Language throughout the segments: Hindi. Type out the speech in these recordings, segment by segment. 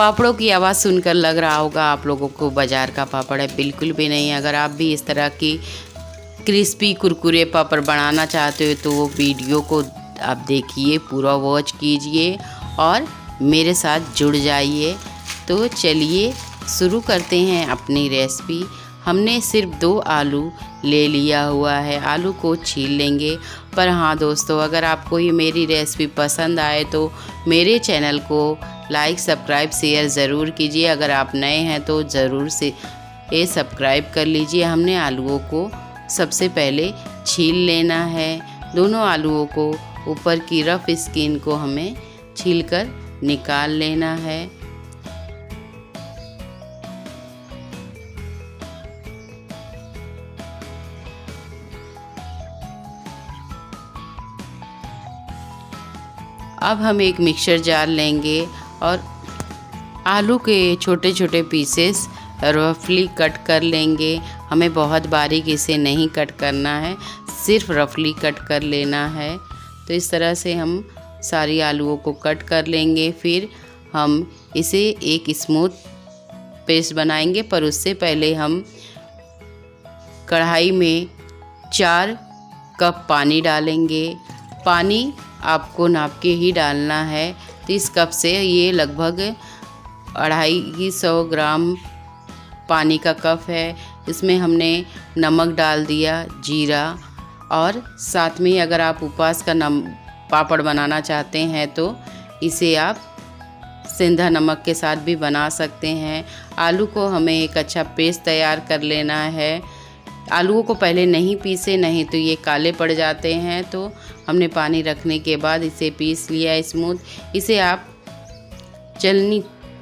पापड़ों की आवाज़ सुनकर लग रहा होगा आप लोगों को बाज़ार का पापड़ है, बिल्कुल भी नहीं। अगर आप भी इस तरह की क्रिस्पी कुरकुरे पापड़ बनाना चाहते हो तो वो वीडियो को आप देखिए, पूरा वॉच कीजिए और मेरे साथ जुड़ जाइए। तो चलिए शुरू करते हैं अपनी रेसिपी। हमने सिर्फ 2 आलू ले लिया हुआ है, आलू को छील लेंगे। पर हाँ दोस्तों, अगर आपको ये मेरी रेसिपी पसंद आए तो मेरे चैनल को लाइक सब्सक्राइब शेयर ज़रूर कीजिए। अगर आप नए हैं तो ज़रूर से ये सब्सक्राइब कर लीजिए। हमने आलूओं को सबसे पहले छील लेना है। दोनों आलूओं को ऊपर की रफ स्किन को हमें छीलकर निकाल लेना है। अब हम एक मिक्सर जार लेंगे और आलू के छोटे छोटे पीसेस रफली कट कर लेंगे। हमें बहुत बारीक इसे नहीं कट करना है, सिर्फ रफली कट कर लेना है। तो इस तरह से हम सारी आलूओं को कट कर लेंगे। फिर हम इसे एक स्मूथ पेस्ट बनाएंगे, पर उससे पहले हम कढ़ाई में 4 कप पानी डालेंगे। पानी आपको नाप के ही डालना है। तो इस कप से ये लगभग 250 ग्राम पानी का कप है। इसमें हमने नमक डाल दिया, जीरा, और साथ में अगर आप उपवास का पापड़ बनाना चाहते हैं तो इसे आप सेंधा नमक के साथ भी बना सकते हैं। आलू को हमें एक अच्छा पेस्ट तैयार कर लेना है। आलूओं को पहले नहीं पीसे, नहीं तो ये काले पड़ जाते हैं। तो हमने पानी रखने के बाद इसे पीस लिया स्मूथ। इसे आप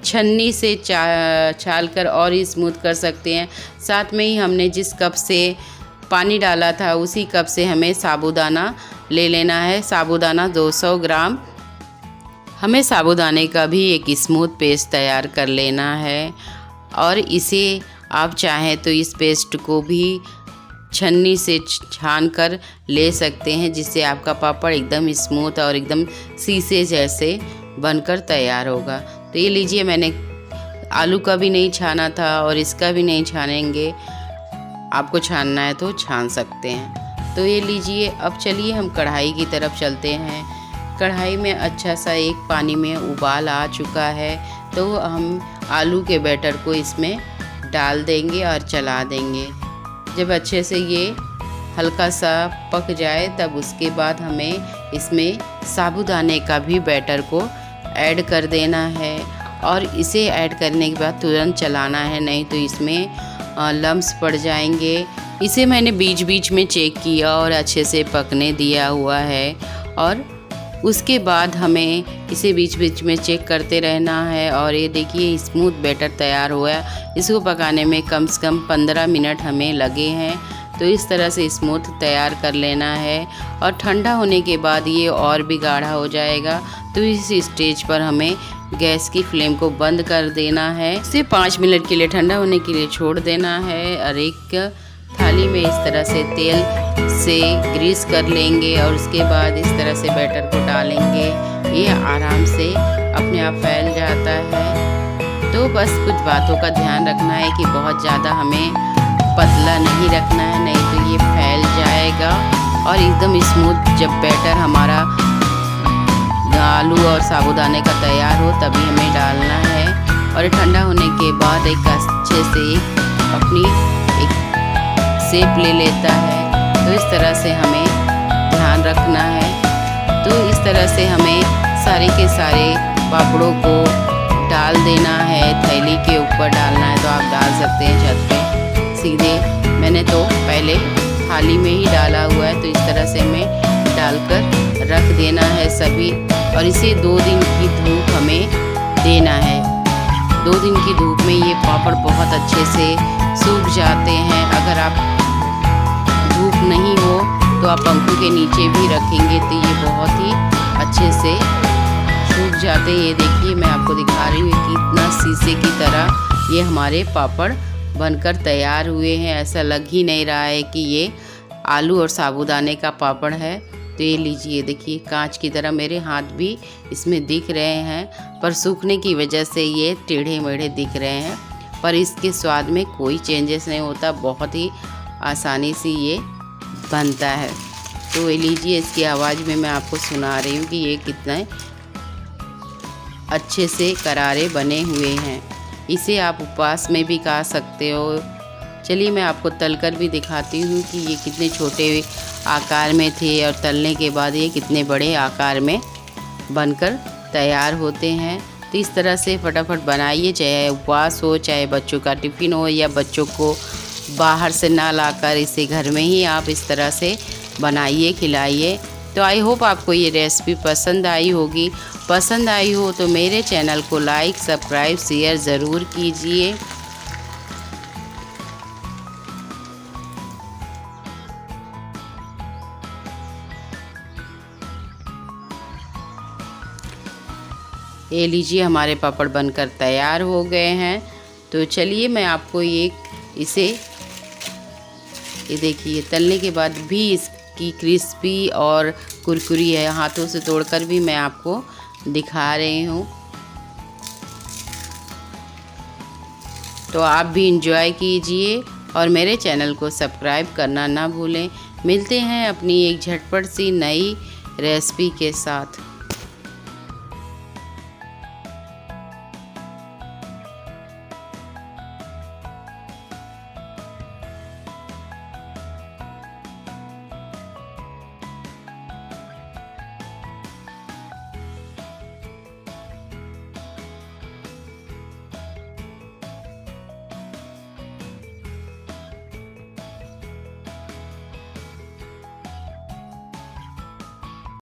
छन्नी से छाल कर और ही स्मूथ कर सकते हैं। साथ में ही हमने जिस कप से पानी डाला था उसी कप से हमें साबूदाना ले लेना है। साबूदाना 200 ग्राम। हमें साबूदाने का भी एक स्मूथ पेस्ट तैयार कर लेना है। और इसे आप चाहें तो इस पेस्ट को भी छन्नी से छान कर ले सकते हैं, जिससे आपका पापड़ एकदम स्मूथ और एकदम शीशे जैसे बनकर तैयार होगा। तो ये लीजिए, मैंने आलू का भी नहीं छाना था और इसका भी नहीं छानेंगे। आपको छानना है तो छान सकते हैं। तो ये लीजिए। अब चलिए हम कढ़ाई की तरफ चलते हैं। कढ़ाई में अच्छा सा एक पानी में उबाल आ चुका है। तो हम आलू के बैटर को इसमें डाल देंगे और चला देंगे। जब अच्छे से ये हल्का सा पक जाए तब उसके बाद हमें इसमें साबूदाने का भी बैटर को ऐड कर देना है। और इसे ऐड करने के बाद तुरंत चलाना है, नहीं तो इसमें लम्स पड़ जाएंगे। इसे मैंने बीच बीच में चेक किया और अच्छे से पकने दिया हुआ है। और उसके बाद हमें इसे बीच बीच में चेक करते रहना है। और ये देखिए स्मूथ बैटर तैयार हुआ है। इसको पकाने में कम से कम 15 मिनट हमें लगे हैं। तो इस तरह से स्मूथ तैयार कर लेना है। और ठंडा होने के बाद ये और भी गाढ़ा हो जाएगा। तो इस स्टेज पर हमें गैस की फ्लेम को बंद कर देना है। इसे 5 मिनट के लिए ठंडा होने के लिए छोड़ देना है। और एक थाली में इस तरह से तेल से ग्रीस कर लेंगे और उसके बाद इस तरह से बैटर को डालेंगे। ये आराम से अपने आप फैल जाता है। तो बस कुछ बातों का ध्यान रखना है कि बहुत ज़्यादा हमें पतला नहीं रखना है, नहीं तो ये फैल जाएगा। और एकदम स्मूथ जब बैटर हमारा आलू और साबूदाने का तैयार हो तभी हमें डालना है। और ठंडा होने के बाद एक अच्छे से अपनी एक शेप ले लेता है। तो इस तरह से हमें ध्यान रखना है। तो इस तरह से हमें सारे के सारे पापड़ों को डाल देना है। थैली के ऊपर डालना है तो आप डाल सकते हैं छत पे सीधे। मैंने तो पहले थाली में ही डाला हुआ है। तो इस तरह से हमें डालकर रख देना है सभी। और इसे 2 दिन की धूप हमें देना है। 2 दिन की धूप में ये पापड़ बहुत अच्छे से सूख जाते हैं। अगर आप धूप नहीं हो तो आप पंखों के नीचे भी रखेंगे तो ये बहुत ही अच्छे से सूख जाते हैं। ये देखिए, मैं आपको दिखा रही हूँ कि इतना शीशे की तरह ये हमारे पापड़ बनकर तैयार हुए हैं। ऐसा लग ही नहीं रहा है कि ये आलू और साबूदाने का पापड़ है। तो ये लीजिए, देखिए कांच की तरह मेरे हाथ भी इसमें दिख रहे हैं, पर सूखने की वजह से ये टेढ़े मेढ़े दिख रहे हैं। पर इसके स्वाद में कोई चेंजेस नहीं होता, बहुत ही आसानी से ये बनता है। तो ये लीजिए, इसकी आवाज़ में मैं आपको सुना रही हूँ कि ये कितने अच्छे से करारे बने हुए हैं। इसे आप उपवास में भी खा सकते हो। चलिए मैं आपको तलकर भी दिखाती हूँ कि ये कितने छोटे आकार में थे और तलने के बाद ये कितने बड़े आकार में बनकर तैयार होते हैं। तो इस तरह से फटाफट बनाइए, चाहे उपवास हो, चाहे बच्चों का टिफ़िन हो, या बच्चों को बाहर से ना लाकर इसे घर में ही आप इस तरह से बनाइए, खिलाइए। तो आई होप आपको ये रेसिपी पसंद आई होगी। पसंद आई हो तो मेरे चैनल को लाइक, सब्सक्राइब, शेयर ज़रूर कीजिए। ये लीजिए, हमारे पापड़ बनकर तैयार हो गए हैं। तो चलिए मैं आपको इसे ये देखिए, तलने के बाद भी इसकी क्रिस्पी और कुरकुरी है, हाथों से तोड़कर भी मैं आपको दिखा रही हूँ। तो आप भी इंजॉय कीजिए और मेरे चैनल को सब्सक्राइब करना ना भूलें। मिलते हैं अपनी एक झटपट सी नई रेसिपी के साथ।